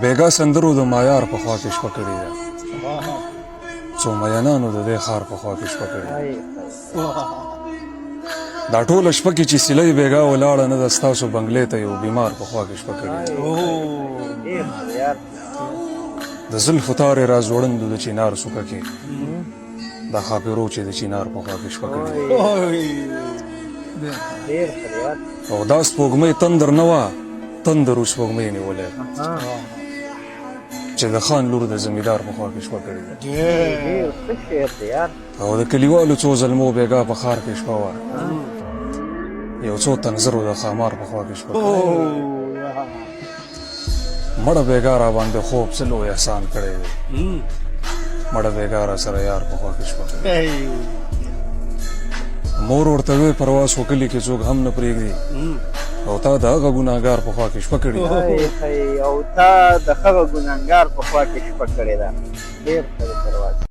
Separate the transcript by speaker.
Speaker 1: بیګا سندرو د مایار په خوا کې شپه کړې ده څو مینانو د دې ښار په خوا کې شپه کړې ده دا ټوله شپه کې چې سیلۍ بیګا ولاړه نه ده ستاسو بنګلې ته یو بیمار په خوا کې شپه کړې ده د زلفو تارې را ځوړندو د چینار څوکه کې دا خاپیرو چې د چینار په خوا کې شپه کړې ده او دا سپوږمۍ تندر نه وه تندر و سپوږمۍ نیولې چې د خان لور د زمیندار په خوا کې شپه کړې ده او د کلیوالو څو زلمو بیګا په ښار کې شپه وه یو څو تنظرو د ښامار په خوا کې شپه کړې مړه بیګا را باندې خوب څه لوی احسان کړی دی مړه بیګا را سره یار په خوا کې شپه کړې مور ورته وی پرواز خو کلي کې څوک هم نه پرېږدي او تا د هغه ګناهګار په خوا کې شپه کړې ده
Speaker 2: او تا د هغه ګناهګار په خوا کې شپه کړې ده ډېر ښه دی پرواز